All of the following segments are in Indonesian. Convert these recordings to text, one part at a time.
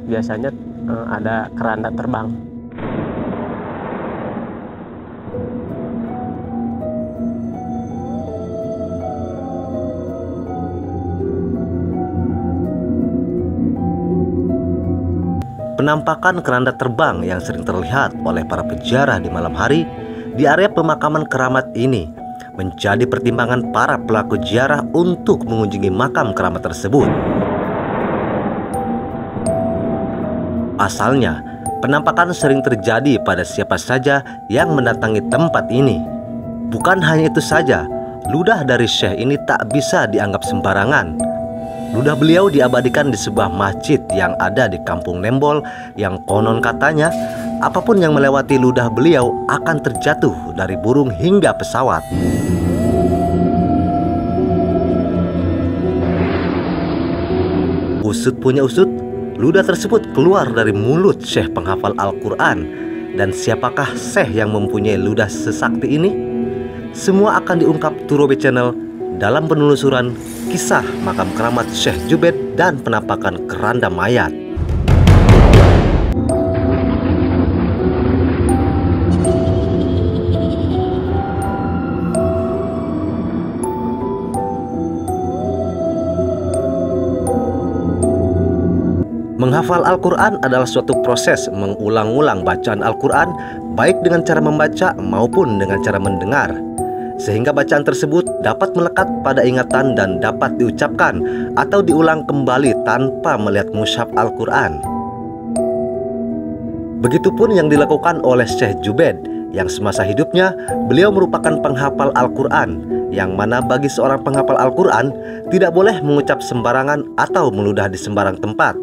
biasanya ada keranda terbang. Penampakan keranda terbang yang sering terlihat oleh para peziarah di malam hari di area pemakaman keramat ini menjadi pertimbangan para pelaku ziarah untuk mengunjungi makam keramat tersebut. Asalnya, penampakan sering terjadi pada siapa saja yang mendatangi tempat ini. Bukan hanya itu saja, ludah dari Syekh ini tak bisa dianggap sembarangan. Ludah beliau diabadikan di sebuah masjid yang ada di Kampung Nembol yang konon katanya apapun yang melewati ludah beliau akan terjatuh dari burung hingga pesawat. Usut punya usut, ludah tersebut keluar dari mulut Syekh penghafal Al-Quran. Dan siapakah Syekh yang mempunyai ludah sesakti ini? Semua akan diungkap Turobe Channel dalam penelusuran kisah makam keramat Syekh Jubaid dan penampakan keranda mayat. Menghafal Al-Quran adalah suatu proses mengulang-ulang bacaan Al-Quran, baik dengan cara membaca maupun dengan cara mendengar, sehingga bacaan tersebut dapat melekat pada ingatan dan dapat diucapkan atau diulang kembali tanpa melihat mushaf Al-Quran. Begitupun yang dilakukan oleh Syekh Jubaid, yang semasa hidupnya beliau merupakan penghafal Al-Quran, yang mana bagi seorang penghafal Al-Quran tidak boleh mengucap sembarangan atau meludah di sembarang tempat.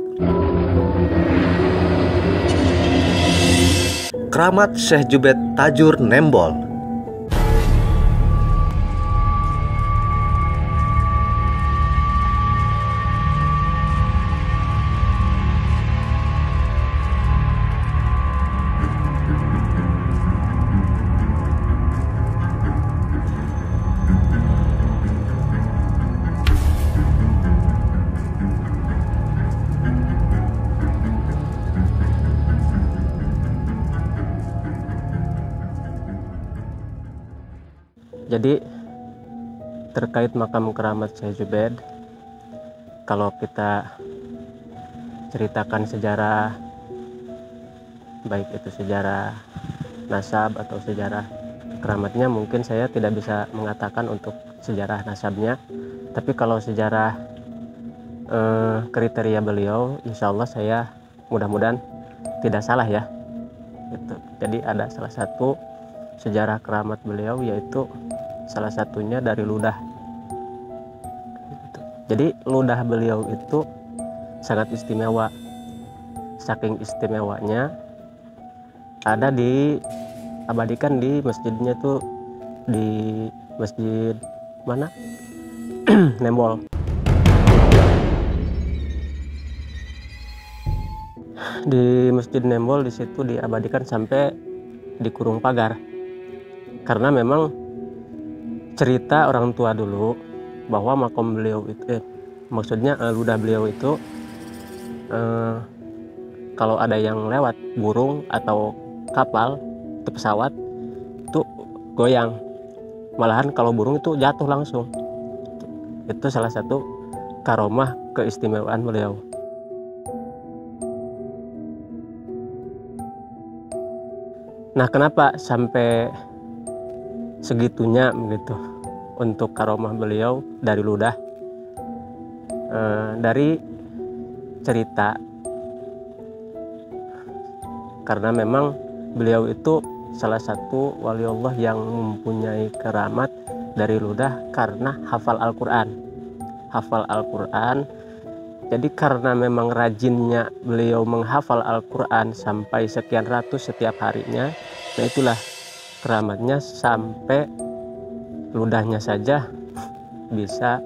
Keramat Syekh Jubaid Tajur Nembol. Jadi terkait makam keramat Syekh Jubaid, kalau kita ceritakan sejarah, baik itu sejarah nasab atau sejarah keramatnya, mungkin saya tidak bisa mengatakan untuk sejarah nasabnya. Tapi kalau sejarah kriteria beliau, insya Allah saya mudah-mudahan tidak salah ya. Jadi ada salah satu sejarah keramat beliau, yaitu salah satunya dari ludah. Jadi ludah beliau itu sangat istimewa. Saking istimewanya ada diabadikan di masjidnya tuh, di masjid mana? Nembol. Di masjid Nembol, di situ diabadikan sampai dikurung pagar. Karena memang cerita orang tua dulu bahwa makom beliau itu maksudnya ludah beliau itu kalau ada yang lewat, burung atau kapal itu pesawat itu goyang, malahan kalau burung itu jatuh langsung. Itu salah satu karomah keistimewaan beliau. Nah, kenapa sampai segitunya begitu untuk karomah beliau dari ludah? Dari cerita, karena memang beliau itu salah satu wali Allah yang mempunyai keramat dari ludah karena hafal Al-Quran. Hafal Al-Quran. Jadi karena memang rajinnya beliau menghafal Al-Quran sampai sekian ratus setiap harinya, nah itulah keramatnya sampai ludahnya saja bisa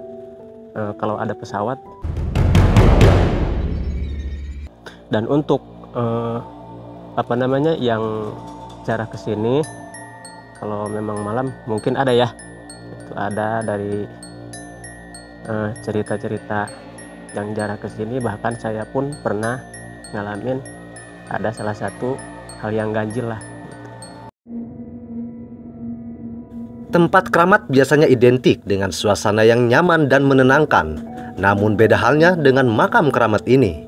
kalau ada pesawat. Dan untuk yang jarak ke sini, kalau memang malam mungkin ada ya, itu ada dari cerita-cerita yang jarah ke sini, bahkan saya pun pernah ngalamin ada salah satu hal yang ganjil lah. Tempat keramat biasanya identik dengan suasana yang nyaman dan menenangkan. Namun beda halnya dengan makam keramat ini,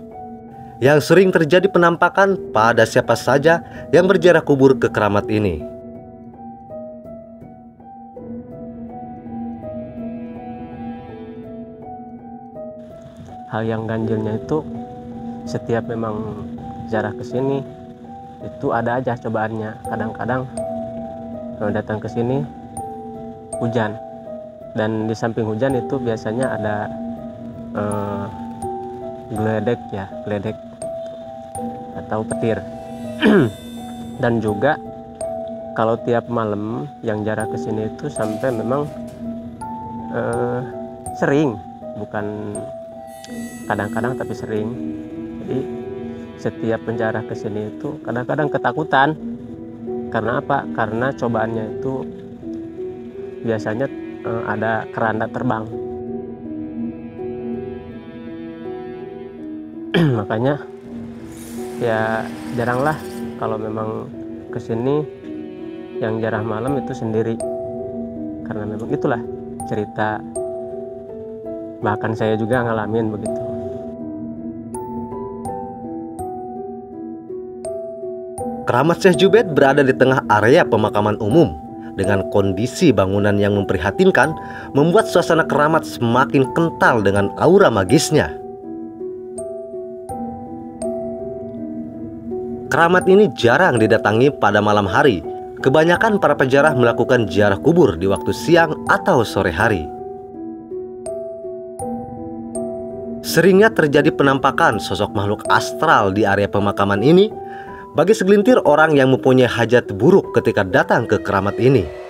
yang sering terjadi penampakan pada siapa saja yang berziarah kubur ke keramat ini. Hal yang ganjilnya itu setiap memang ziarah ke sini itu ada aja cobaannya. Kadang-kadang datang ke sini hujan, dan di samping hujan itu biasanya ada geledek atau petir. Dan juga kalau tiap malam yang ziarah ke sini itu sampai memang sering, bukan kadang-kadang tapi sering. Jadi setiap penjara ke sini itu kadang-kadang ketakutan. Karena apa? Karena cobaannya itu biasanya ada keranda terbang. Makanya ya jaranglah kalau memang kesini yang ziarah malam itu sendiri, karena memang itulah cerita, bahkan saya juga ngalamin begitu. Keramat Syekh Jubaid berada di tengah area pemakaman umum dengan kondisi bangunan yang memprihatinkan, membuat suasana keramat semakin kental dengan aura magisnya. Keramat ini jarang didatangi pada malam hari. Kebanyakan para peziarah melakukan ziarah kubur di waktu siang atau sore hari. Seringnya terjadi penampakan sosok makhluk astral di area pemakaman ini bagi segelintir orang yang mempunyai hajat buruk ketika datang ke keramat ini.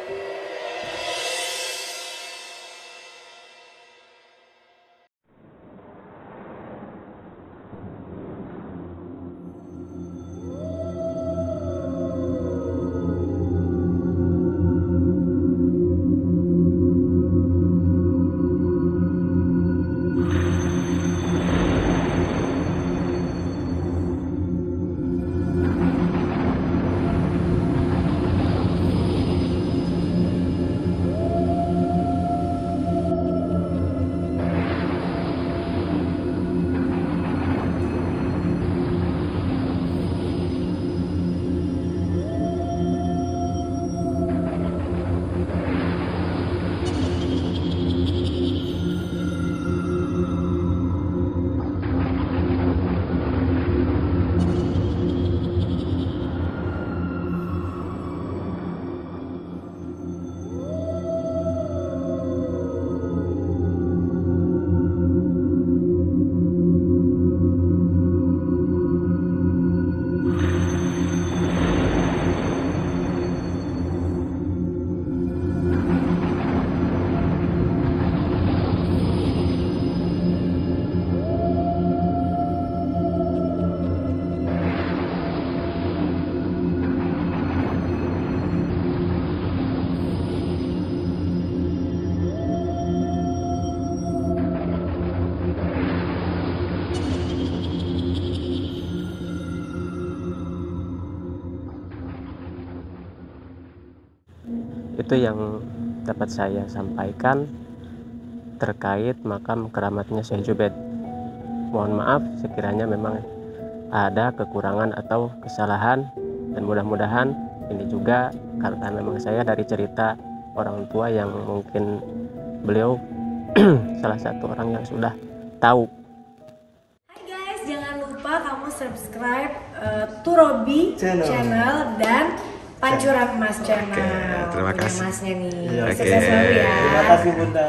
Itu yang dapat saya sampaikan terkait makam keramatnya Syekh Jubaid. Mohon maaf sekiranya memang ada kekurangan atau kesalahan, dan mudah-mudahan ini juga karena memang saya dari cerita orang tua yang mungkin beliau salah satu orang yang sudah tahu. Hai guys, jangan lupa kamu subscribe Turobi channel dan Pancuran Mas channel. Terima kasih. Masnya nih. Oke. Sukses selalu ya. Terima kasih Bunda.